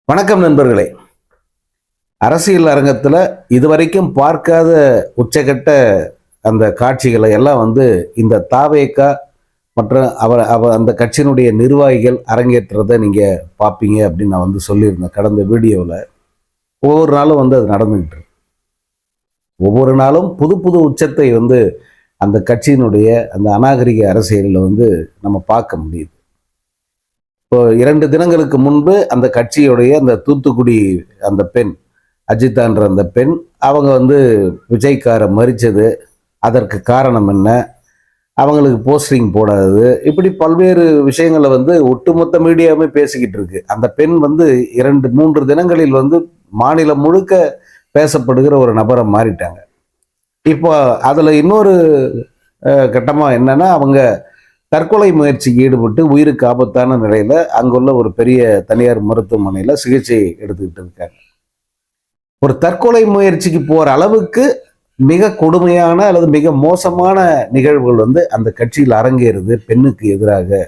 வணக்கம் நண்பர்களே. அரசியல் அரங்கத்தில் இதுவரைக்கும் பார்க்காத உச்சகட்ட அந்த காட்சிகளை எல்லாம் இந்த தாவேகா மற்றும் அந்த கட்சியினுடைய நிர்வாகிகள் அரங்கேற்றதை நீங்கள் பார்ப்பீங்க அப்படின்னு நான் சொல்லியிருந்தேன் கடந்த வீடியோவில். ஒவ்வொரு நாளும் அது நடந்துகிட்டு இருக்கு. ஒவ்வொரு நாளும் புது புது உச்சத்தை அந்த கட்சியினுடைய அந்த அநாகரிக அரசியலில் நம்ம பார்க்க முடியுது. இப்போ 2 தினங்களுக்கு முன்பு அந்த கட்சியுடைய அந்த தூத்துக்குடி அந்த பெண் அஜிதான்ற அந்த பெண் அவங்க விஜய்காரை மறிச்சது, அதற்கு காரணம் என்ன, அவங்களுக்கு போஸ்டிங் போடாதது, இப்படி பல்வேறு விஷயங்களை ஒட்டுமொத்த மீடியாவுமே பேசிக்கிட்டு இருக்கு. அந்த பெண் 2-3 தினங்களில் மாநிலம் முழுக்க பேசப்படுகிற ஒரு நபரை மாறிட்டாங்க. இப்போ அதில் இன்னொரு கட்டமாக என்னன்னா, அவங்க தற்கொலை முயற்சிக்கு ஈடுபட்டு உயிருக்கு ஆபத்தான நிலையில அங்குள்ள ஒரு பெரிய தனியார் மருத்துவமனையில் சிகிச்சை எடுத்துக்கிட்டு இருக்காங்க. ஒரு தற்கொலை முயற்சிக்கு போற அளவுக்கு மிக கொடுமையான அல்லது மிக மோசமான நிகழ்வுகள் அந்த கட்சியில் அரங்கேறுது பெண்ணுக்கு எதிராக.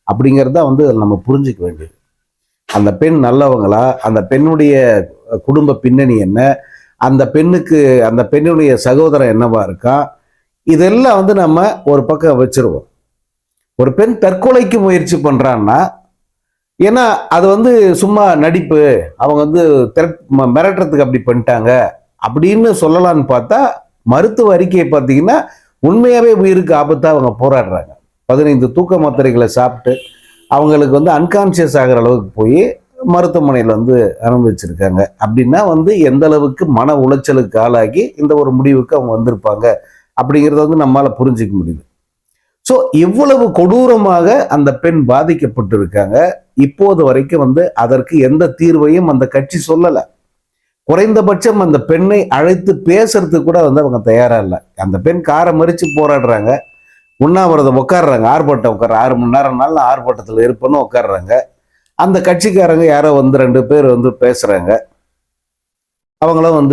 அப்படிங்கிறத நம்ம புரிஞ்சுக்க வேண்டியது. அந்த பெண் நல்லவங்களா, அந்த பெண்ணுடைய குடும்ப பின்னணி என்ன, அந்த பெண்ணுக்கு அந்த பெண்ணுடைய சகோதரன் என்னவா இருக்கா, இதெல்லாம் நம்ம ஒரு பக்கம் வச்சிருவோம். ஒரு பெண் தற்கொலைக்கு முயற்சி பண்றான்னா, ஏன்னா அது சும்மா நடிப்பு, அவங்க மிரட்டுறதுக்கு அப்படி பண்ணிட்டாங்க அப்படின்னு சொல்லலான்னு பார்த்தா, மருத்துவ அறிக்கையை பார்த்தீங்கன்னா உண்மையாவே உயிருக்கு ஆபத்தா அவங்க போராடுறாங்க. 15 தூக்க மாத்திரைகளை சாப்பிட்டு அவங்களுக்கு அன்கான்சியஸ் ஆகிற அளவுக்கு போய் மருத்துவமனையில் அனுபவிச்சிருக்காங்க. அப்படின்னா எந்த அளவுக்கு மன உளைச்சலுக்கு ஆளாகி இந்த ஒரு முடிவுக்கு அவங்க வந்திருப்பாங்க அப்படிங்கிறத நம்மளால புரிஞ்சிக்க முடியுது. ஸோ இவ்வளவு கொடூரமாக அந்த பெண் பாதிக்கப்பட்டிருக்காங்க. இப்போது வரைக்கும் அதற்கு எந்த தீர்வையும் அந்த கட்சி சொல்லலை. குறைந்தபட்சம் அந்த பெண்ணை அழைத்து பேசுறதுக்கு கூட அவங்க தயாரா இல்லை. அந்த பெண் காரை மறிச்சு போராடுறாங்க, உண்ணாவிரதம் உட்காடுறாங்க, ஆர்ப்பாட்டம் உட்கார 6 மணி நேரம் நாள் ஆர்ப்பாட்டத்தில் இருப்பேன்னு உட்காடுறாங்க. அந்த கட்சிக்காரங்க யாரோ 2 பேர் பேசுறாங்க. அவங்களும்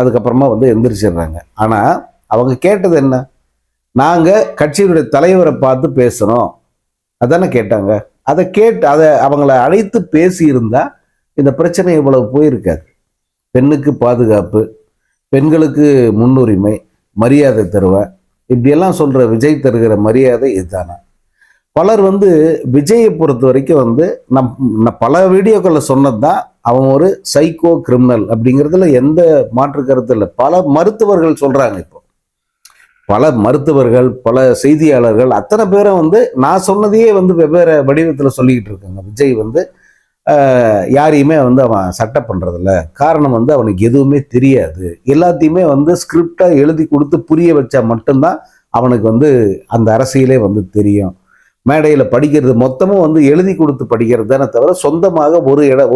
அதுக்கப்புறமா எந்திரிச்சிடுறாங்க. ஆனா அவங்க கேட்டது என்ன? நாங்க கட்சியினுடைய தலைவரை பார்த்து பேசுறோம் அதானே கேட்டாங்க. அதை அவங்கள அழைத்து பேசி இருந்தா இந்த பிரச்சனை இவ்வளவு போயிருக்காது. பெண்ணுக்கு பாதுகாப்பு, பெண்களுக்கு முன்னுரிமை, மரியாதை தருவேன், இப்படியெல்லாம் சொல்ற விஜய் தருகிற மரியாதை இதுதானே. பலர் விஜயை பொறுத்த வரைக்கும் நம் பல வீடியோக்களில் சொன்னதுதான், அவன் ஒரு சைக்கோ கிரிமினல் அப்படிங்கிறதுல எந்த மாற்று கருத்து இல்லை. பல மருத்துவர்கள் சொல்றாங்க. இப்போ பல மருத்துவர்கள், பல செய்தியாளர்கள் அத்தனை பேரும் நான் சொன்னதையே வெவ்வேறு வடிவத்தில் சொல்லிக்கிட்டு இருக்காங்க. விஜய் யாரையுமே அவன் சட்டை பண்றதில்ல. காரணம் அவனுக்கு எதுவுமே தெரியாது. எல்லாத்தையுமே ஸ்கிரிப்டா எழுதி கொடுத்து புரிய வச்சா மட்டும்தான் அவனுக்கு அந்த அரசியலே தெரியும். மேடையில் படிக்கிறது மொத்தமும் எழுதி கொடுத்து படிக்கிறது தானே தவிர சொந்தமாக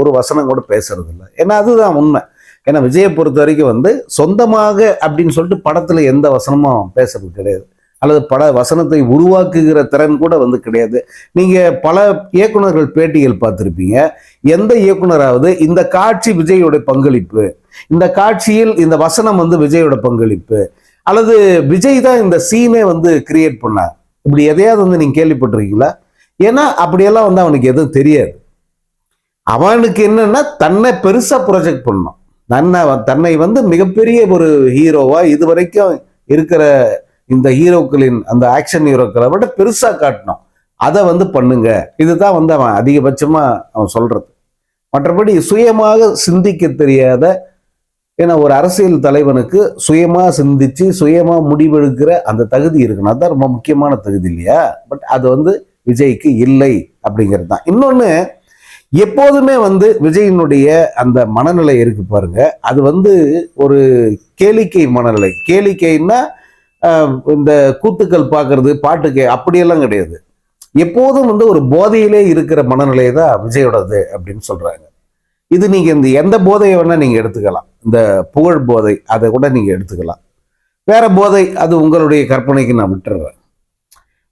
ஒரு வசனம் கூட பேசுறது இல்லை. ஏன்னா அதுதான் உண்மை. ஏன்னா விஜயை பொறுத்த வரைக்கும் சொந்தமாக அப்படின்னு சொல்லிட்டு படத்துல எந்த வசனமும் பேசுறது கிடையாது, அல்லது பட வசனத்தை உருவாக்குகிற திறன் கூட கிடையாது. நீங்க பல இயக்குனர்கள் பேட்டிகள் பார்த்திருப்பீங்க. எந்த இயக்குனராவது இந்த காட்சி விஜயோட பங்களிப்பு, இந்த காட்சியில் இந்த வசனம் விஜயோட பங்களிப்பு, அல்லது விஜய் தான் இந்த சீனே கிரியேட் பண்ணார், இப்படி எதையாவது நீங்க கேள்விப்பட்டிருக்கீங்களா? ஏன்னா அப்படியெல்லாம் அவனுக்கு எதுவும் தெரியாது. அவனுக்கு என்னன்னா தன்னை பெருசா ப்ரொஜெக்ட் பண்ணணும், தன்னை மிகப்பெரிய ஒரு ஹீரோவா இதுவரைக்கும் இருக்கிற இந்த ஹீரோக்களின் அந்த ஆக்ஷன் ஹீரோக்களை விட பெருசா காட்டணும். அதை பண்ணுங்க. இதுதான் அவன் அதிகபட்சமா அவன் சொல்றது. மற்றபடி சுயமாக சிந்திக்க தெரியாத, ஏன்னா ஒரு அரசியல் தலைவனுக்கு சுயமா சிந்திச்சு சுயமா முடிவெடுக்கிற அந்த தகுதி இருக்கணும். அதுதான் ரொம்ப முக்கியமான தகுதி இல்லையா? பட் அது விஜய்க்கு இல்லை அப்படிங்கிறது தான். இன்னொன்னு, எப்போதுமே விஜயினுடைய அந்த மனநிலை இருக்கு பாருங்க, அது ஒரு கேளிக்கை மனநிலை. கேளிக்கைன்னா இந்த கூத்துக்கள் பார்க்கறது, பாட்டுக்கு அப்படியெல்லாம் கிடையாது. எப்போதும் ஒரு போதையிலே இருக்கிற மனநிலை தான் விஜயோடது அப்படின்னு சொல்றாங்க. இது நீங்க எந்த போதையை வேணா நீங்க எடுத்துக்கலாம். இந்த புகழ் போதை அதை கூட நீங்க எடுத்துக்கலாம். வேற போதை அது உங்களுடைய கற்பனைக்கு நான் விட்டுறேன்.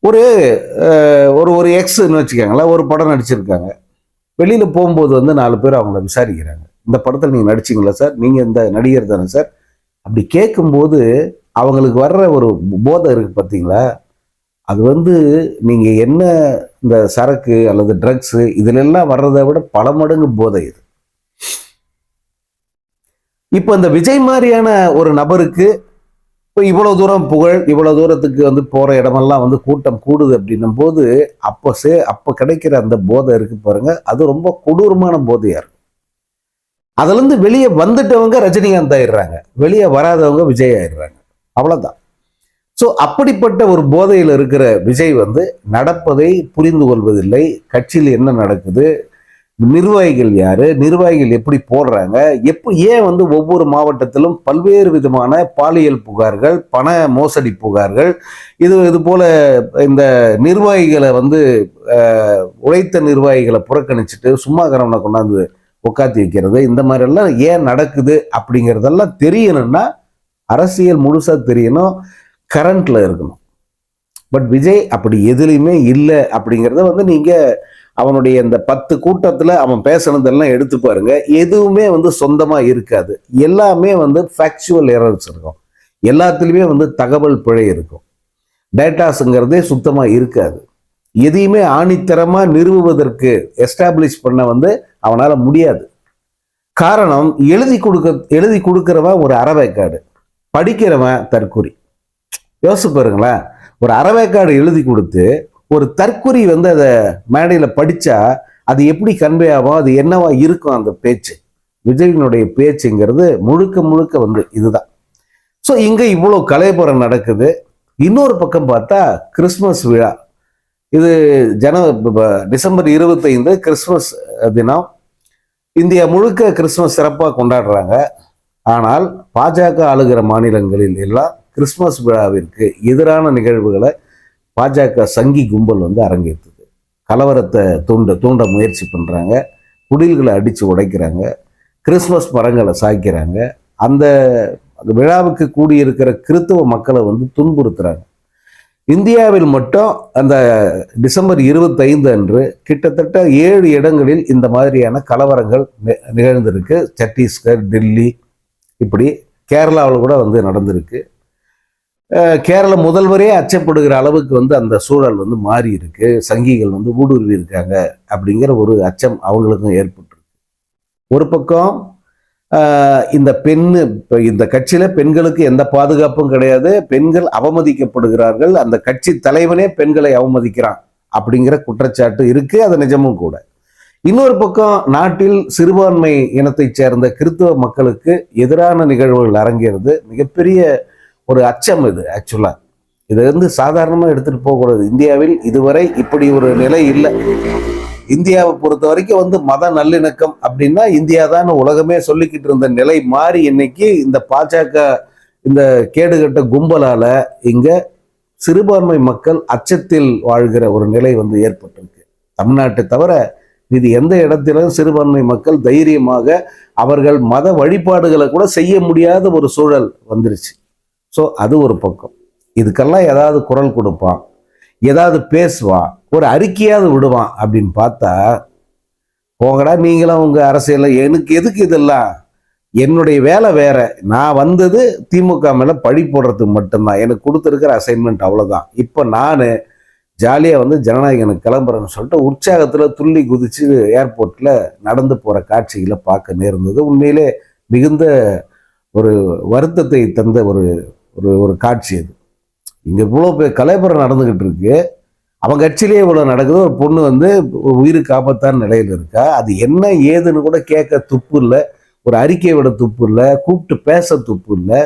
ஒரு ஒரு எக்ஸ்ன்னு வச்சுக்கோங்களேன், ஒரு படம் நடிச்சிருக்காங்க. வெளியில போகும்போது 4 பேர் அவங்கள விசாரிக்கிறாங்க, இந்த படத்தில் நீங்க நடிச்சிங்களா சார், நீங்க இந்த நடிகர் தானே சார், அப்படி கேட்கும்போது அவங்களுக்கு வர்ற ஒரு போதை இருக்கு பார்த்தீங்களா? அது நீங்க என்ன இந்த சரக்கு அல்லது ட்ரக்ஸு இதுல எல்லாம் வர்றதை விட பல மடங்கு போதை இது. இப்போ இந்த விஜய் மாதிரியான ஒரு நபருக்கு இப்போ இவ்வளவு தூரம் புகழ், இவ்வளவு தூரத்துக்கு வந்து போற இடமெல்லாம் வந்து கூட்டம் கூடுது அப்படின்னும் போது அப்போ கிடைக்கிற அந்த போதை இருக்கு பாருங்க, அது ரொம்ப கொடூரமான போதையா இருக்கும். அதுல இருந்து வெளியே வந்துட்டவங்க ரஜினிகாந்த் ஆயிடுறாங்க, வெளியே வராதவங்க விஜய் ஆயிடுறாங்க, அவ்வளவுதான். ஸோ அப்படிப்பட்ட ஒரு போதையில் இருக்கிற விஜய் வந்து நடப்பதை புரிந்து கொள்வதில்லை. கட்சியில் என்ன நடக்குது, நிர்வாகிகள் யாரு, நிர்வாகிகள் எப்படி போடுறாங்க, ஏன் வந்து ஒவ்வொரு மாவட்டத்திலும் பல்வேறு விதமான பாலியல் புகார்கள், பண மோசடி புகார்கள், இது போல இந்த நிர்வாகிகளை வந்து உழைத்த நிர்வாகிகளை புறக்கணிச்சுட்டு சும்மா கரவனை கொண்டாந்து உட்காத்தி வைக்கிறது, இந்த மாதிரி எல்லாம் ஏன் நடக்குது அப்படிங்கிறதெல்லாம் தெரியணும்னா அரசியல் முழுசா தெரியணும், கரண்ட்ல இருக்கணும். பட் விஜய் அப்படி எதுலையுமே இல்லை அப்படிங்கிறத வந்து நீங்க அவனுடைய இந்த 10 கூட்டத்துல அவன் பேசுனதெல்லாம் எடுத்து பாருங்க, எதுவுமே வந்து சொந்தமா இருக்காது. எல்லாமே வந்து ஃபேக்சுவல் எரர்ஸ் இருக்கும், எல்லாத்துலயுமே வந்து தகவல் பிழை இருக்கும், டேட்டாஸுங்கிறதே சுத்தமா இருக்காது. எதையுமே ஆணித்தரமா நிறுவுவதற்கு எஸ்டாப்ளிஷ் பண்ண வந்து அவனால முடியாது. காரணம், எழுதி கொடுக்கிறவன் ஒரு அறவேக்காடு, படிக்கிறவன் தற்குறி. யோசிச்சு பாருங்களேன், ஒரு அறவேக்காடு எழுதி கொடுத்து ஒரு தற்குறி வந்து அதை மேடையில் படிச்சா அது எப்படி கன்வே ஆகும், அது என்னவா இருக்கும் அந்த பேச்சு. விஜயனுடைய பேச்சுங்கிறது முழுக்க முழுக்க வந்து இதுதான். ஸோ இங்க இவ்வளோ கலைபுரம் நடக்குது. இன்னொரு பக்கம் பார்த்தா கிறிஸ்மஸ் விழா, இது டிசம்பர் 25 கிறிஸ்மஸ் தினம். இந்தியா முழுக்க கிறிஸ்மஸ் சிறப்பாக கொண்டாடுறாங்க. ஆனால் பாஜக ஆளுகிற மாநிலங்களில் எல்லாம் கிறிஸ்மஸ் விழாவிற்கு எதிரான நிகழ்வுகளை பாஜக சங்கி கும்பல் வந்து அரங்கேற்றுது. கலவரத்தை தூண்ட முயற்சி பண்ணுறாங்க, குடில்களை அடித்து உடைக்கிறாங்க, கிறிஸ்மஸ் மரங்களை சாய்க்கிறாங்க, அந்த விழாவுக்கு கூடியிருக்கிற கிறித்துவ மக்களை வந்து துன்புறுத்துறாங்க. இந்தியாவில் மட்டும் அந்த டிசம்பர் 25 அன்று கிட்டத்தட்ட 7 இடங்களில் இந்த மாதிரியான கலவரங்கள் நிகழ்ந்திருக்கு. சத்தீஸ்கர், டெல்லி, இப்படி கேரளாவில் கூட வந்து நடந்திருக்கு. கேரள முதல்வரே அச்சப்படுகிற அளவுக்கு வந்து அந்த சூழல் வந்து மாறி இருக்கு. சங்கிகள் வந்து ஊடுருவி இருக்காங்க அப்படிங்கிற ஒரு அச்சம் அவங்களுக்கும் ஏற்பட்டிருக்கு. ஒரு பக்கம் இந்த கட்சியில பெண்களுக்கு எந்த பாதுகாப்பும் கிடையாது, பெண்கள் அவமதிக்கப்படுகிறார்கள், அந்த கட்சி தலைவனே பெண்களை அவமதிக்கிறான் அப்படிங்கிற குற்றச்சாட்டு இருக்கு, அது நிஜமும் கூட. இன்னொரு பக்கம் நாட்டில் சிறுபான்மை இனத்தைச் சேர்ந்த கிறித்துவ மக்களுக்கு எதிரான நிகழ்வுகள் அரங்கேறுது. மிகப்பெரிய ஒரு அச்சம் இது. ஆக்சுவலா இதை வந்து சாதாரணமா எடுத்துட்டு போகக்கூடாது. இந்தியாவில் இதுவரை இப்படி ஒரு நிலை இல்லை. இந்தியாவை பொறுத்த வரைக்கும் வந்து மத நல்லிணக்கம் அப்படின்னா இந்தியா தான் உலகமே சொல்லிக்கிட்டு இருந்த நிலை மாறி இன்னைக்கு இந்த பாஜக இந்த கேடுகட்ட கும்பலால இங்க சிறுபான்மை மக்கள் அச்சத்தில் வாழ்கிற ஒரு நிலை வந்து ஏற்பட்டிருக்கு. தமிழ்நாட்டை தவிர இது எந்த இடத்திலும் சிறுபான்மை மக்கள் தைரியமாக அவர்கள் மத வழிபாடுகளை கூட செய்ய முடியாத ஒரு சூழல் வந்துருச்சு. ஸோ அது ஒரு பக்கம். இதுக்கெல்லாம் ஏதாவது குரல் கொடுப்பான், ஏதாவது பேசுவான், ஒரு அறிக்கையாவது விடுவான் அப்படின்னு பார்த்தா, போங்கடா நீங்களும் உங்க அரசியல், எனக்கு எதுக்கு இதெல்லாம், என்னுடைய வேலை வேற, நான் வந்தது திமுக மேல பழி போடுறதுக்கு மட்டும்தான், எனக்கு கொடுத்துருக்கிற அசைன்மெண்ட் அவ்வளவுதான். இப்போ நான் ஜாலியாக வந்து ஜனநாயகனுக்கு கிளம்புறேன்னு சொல்லிட்டு உற்சாகத்தில் துள்ளி குதிச்சு ஏர்போர்ட்டில் நடந்து போகிற காட்சிகளை பார்க்க நேர்ந்தது. உண்மையிலே மிகுந்த ஒரு வருத்தத்தை தந்த ஒரு ஒரு ஒரு காட்சி அது. இங்கே இவ்வளோ பேர் கலைபுரம் நடந்துக்கிட்டு இருக்கு, அவன் கட்சியிலே இவ்வளோ நடக்குது, ஒரு பொண்ணு வந்து உயிருக்கு ஆபத்தான நிலையில் இருக்கா, அது என்ன ஏதுன்னு கூட கேட்க துப்பு இல்லை, ஒரு அறிக்கை விட துப்பு இல்லை, கூப்பிட்டு பேச துப்பு இல்லை,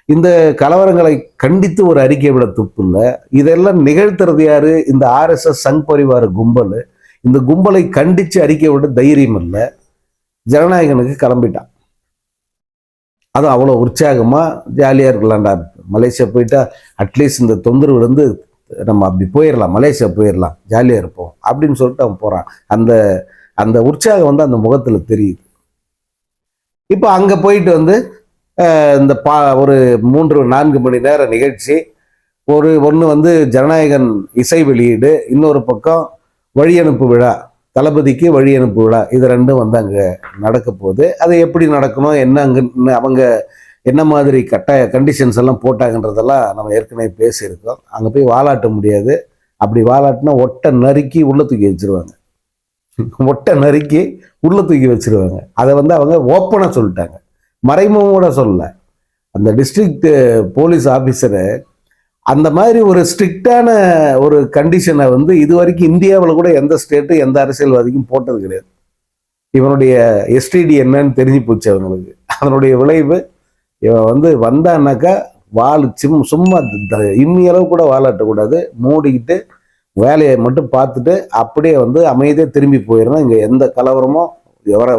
இந்த கலவரங்களை கண்டித்து ஒரு அறிக்கை விட துப்பு இல்லை. இதெல்லாம் நிகழ்த்துறது யாரு? இந்த RSS சங் பரிவார கும்பல். இந்த கும்பலை கண்டித்து அறிக்கை விட தைரியம் இல்லை. ஜனநாயகனுக்கு கிளம்பிட்டான். அதுவும் அவ்வளோ உற்சாகமாக ஜாலியாக இருக்கலாம்டா, மலேசியா போயிட்டா அட்லீஸ்ட் இந்த தொந்தரவு வந்து நம்ம அப்படி போயிடலாம், மலேசியா போயிடலாம், ஜாலியாக இருப்போம் அப்படின்னு சொல்லிட்டு அவன் போகிறான். அந்த அந்த உற்சாகம் வந்து அந்த முகத்தில் தெரியுது. இப்போ அங்கே போயிட்டு வந்து இந்த ஒரு 3-4 மணி நேர நிகழ்ச்சி, ஒன்று வந்து ஜனநாயகன் இசை வெளியீடு, இன்னொரு பக்கம் வழி அனுப்பு விழா, தளபதிக்கு வழி அனுப்பு விழா, இது ரெண்டும் வந்து அங்கே நடக்க போகுது. அது எப்படி நடக்கணும், என்ன அங்கே அவங்க என்ன மாதிரி கண்டிஷன்ஸ் எல்லாம் போட்டாங்கன்றதெல்லாம் நம்ம ஏற்கனவே பேசியிருக்கோம். அங்கே போய் வாலாட்ட முடியாது, அப்படி வாலாட்டினா ஒட்டை நறுக்கி உள்ள தூக்கி வச்சிருவாங்க, ஒட்டை நறுக்கி உள்ள தூக்கி வச்சிருவாங்க. அதை வந்து அவங்க ஓப்பனாக சொல்லிட்டாங்க, மறைமுகமோட சொல்லல. அந்த டிஸ்ட்ரிக்ட் போலீஸ் ஆஃபீஸரு அந்த மாதிரி ஒரு ஸ்ட்ரிக்டான ஒரு கண்டிஷனை வந்து இது வரைக்கும் இந்தியாவில் கூட எந்த ஸ்டேட்டு எந்த அரசியல்வாதிக்கும் போட்டது கிடையாது. இவனுடைய எஸ்டிடி என்னன்னு தெரிஞ்சு போச்சு அவங்களுக்கு. அதனுடைய விளைவு இவன் வந்து வந்தான்னாக்கா வாள் சும்மா இம்மி அளவு கூட வாழாட்டக்கூடாது, மூடிக்கிட்டு வேலையை மட்டும் பார்த்துட்டு அப்படியே வந்து அமைதியாக திரும்பி போயிடணும். இங்கே எந்த கலவரமும்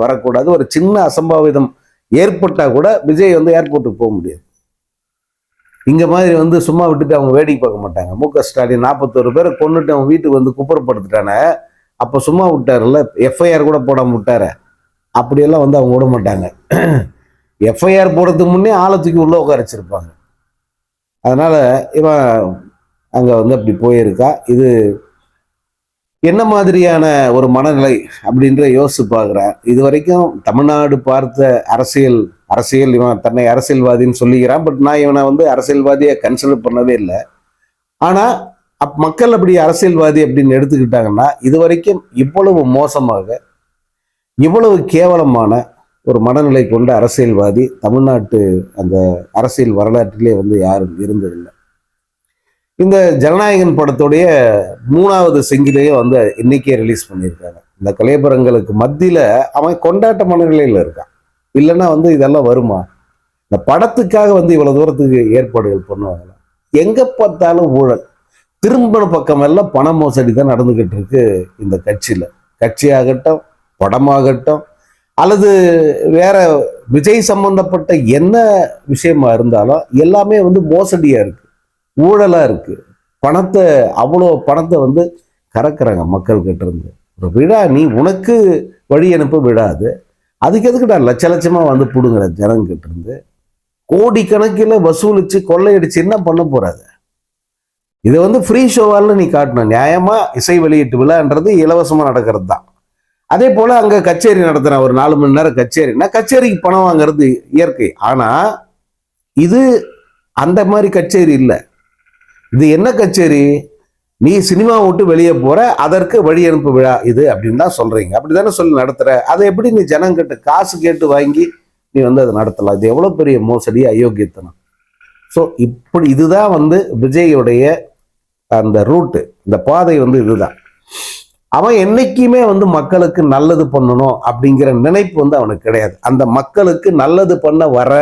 வரக்கூடாது. ஒரு சின்ன அசம்பாவிதம் ஏற்பட்டால் கூட விஜய் வந்து ஏர்போர்ட்டுக்கு போக முடியாது. இங்கே மாதிரி வந்து சும்மா விட்டுட்டு அவங்க வேடிக்கை பார்க்க மாட்டாங்க. மு.க. ஸ்டாலின் 41 பேரை கொண்டுட்டு அவன் வீட்டுக்கு வந்து குப்புறப்படுத்திட்டானே, அப்போ சும்மா விட்டார்ல, எஃப்ஐஆர் கூட போடாம விட்டார. அப்படியெல்லாம் வந்து அவங்க விட மாட்டாங்க. எஃப்ஐஆர் போடுறதுக்கு முன்னே ஆளை தூக்கி உள்ள உட்காரச்சிருப்பாங்க. அதனால இவன் அங்க வந்து அப்படி போயிருக்கா. இது என்ன மாதிரியான ஒரு மனநிலை அப்படின்ற யோசிச்சு பார்க்குறேன். இது வரைக்கும் தமிழ்நாடு பார்த்த அரசியல் இவன் தன்னை அரசியல்வாதின்னு சொல்லிக்கிறான். பட் நான் இவனை வந்து அரசியல்வாதியை கன்சிடர் பண்ணவே இல்லை. ஆனா மக்கள் அப்படி அரசியல்வாதி அப்படின்னு எடுத்துக்கிட்டாங்கன்னா இது வரைக்கும் இவ்வளவு மோசமாக இவ்வளவு கேவலமான ஒரு மனநிலை கொண்ட அரசியல்வாதி தமிழ்நாட்டு அந்த அரசியல் வரலாற்றிலே வந்து யாரும் இருந்ததில்லை. இந்த ஜனநாயகன் படத்துடைய 3வது சிங்கிளையே வந்து இன்னைக்கே ரிலீஸ் பண்ணியிருக்காங்க. இந்த கலைபரங்களுக்கு மத்தியில அவன் கொண்டாட்ட மனநிலையில் இருக்கான். இல்லைன்னா வந்து இதெல்லாம் வருமா? இந்த படத்துக்காக வந்து இவ்வளவு தூரத்துக்கு ஏற்பாடுகள் பண்ணுவாங்க. எங்க பார்த்தாலும் ஊழல், திரும்பின பக்கம் எல்லாம் பண மோசடி தான் நடந்துகிட்டு இருக்கு இந்த கட்சியில. கட்சியாகட்டும், படமாகட்டும், அல்லது வேற விஜய் சம்பந்தப்பட்ட என்ன விஷயமா இருந்தாலும் எல்லாமே வந்து மோசடியா இருக்கு, ஊழலா இருக்கு. அவ்வளோ பணத்தை வந்து கறக்குறாங்க மக்கள் கிட்ட இருந்து. ஒரு விழா நீ உனக்கு வழி அனுப்ப விடாது, அதுக்கு எதுக்குடா லட்சமா வந்து பிடுங்குற ஜனங்கிட்ட இருந்து? கோடிக்கணக்கில் வசூலிச்சு கொள்ளையடிச்சு என்ன பண்ண போறாது? இதை வந்து ஃப்ரீ ஷோவால நீ காட்டணும். நியாயமா இசை வெளியீட்டு விழான்றது இலவசமா நடக்கிறது தான். அதே போல அங்க கச்சேரி நடத்துற ஒரு 4 மணி நேரம் கச்சேரினா கச்சேரிக்கு பணம் வாங்குறது இயற்கை. ஆனா இது அந்த மாதிரி கச்சேரி இல்லை. இது என்ன கச்சேரி? நீ சினிமா விட்டு வெளியே போற, அதற்கு வழி அனுப்பு விழா இது அப்படின்னு தான் சொல்றீங்க. அப்படித்தானே சொல்லி நடத்துற. அதை எப்படி நீ ஜனங்கிட்ட காசு கேட்டு வாங்கி நீ வந்து அதை நடத்தலாம்? இது எவ்வளவு பெரிய மோசடி, அயோக்கியத்தனம். ஸோ இப்படி இதுதான் வந்து விஜயோடைய அந்த ரூட்டு, இந்த பாதை வந்து இதுதான். அவன் என்னைக்குமே வந்து மக்களுக்கு நல்லது பண்ணணும் அப்படிங்கிற நினைப்பு வந்து அவனுக்கு கிடையாது. அந்த மக்களுக்கு நல்லது பண்ண வர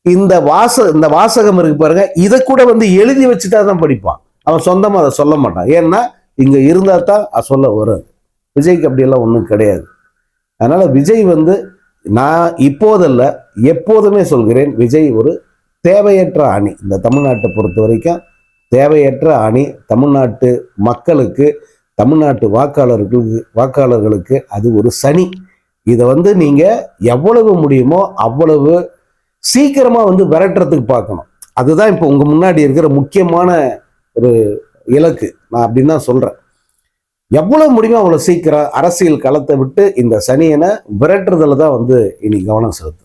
இந்த வாசகம் இருக்கு பாருங்க, இதை கூட வந்து எழுதி வச்சுட்டா தான் படிப்பான். அவன் சொந்தமா அதை சொல்ல மாட்டான். ஏன்னா இங்க இருந்தா தான் சொல்ல வரும். விஜய்க்கு அப்படியெல்லாம் ஒன்றும் கிடையாது. அதனால விஜய் வந்து நான் இப்போதல்ல எப்போதுமே சொல்கிறேன், விஜய் ஒரு தேவையற்ற அணி. இந்த தமிழ்நாட்டை பொறுத்த வரைக்கும் தேவையற்ற அணி. தமிழ்நாட்டு மக்களுக்கு, தமிழ்நாட்டு வாக்காளர்களுக்கு அது ஒரு சனி. இதை வந்து நீங்க எவ்வளவு முடியுமோ அவ்வளவு சீக்கிரமா வந்து விரட்டுறதுக்கு பார்க்கணும். அதுதான் இப்போ உங்க முன்னாடி இருக்கிற முக்கியமான ஒரு இலக்கு. நான் அப்படின்னு தான் சொல்றேன். எவ்வளவு முடியுமோ அவ்வளவு சீக்கிரம் அரசியல் களத்தை விட்டு இந்த சனியனை விரட்டுறதுல தான் வந்து இனி கவனம் செலுத்து.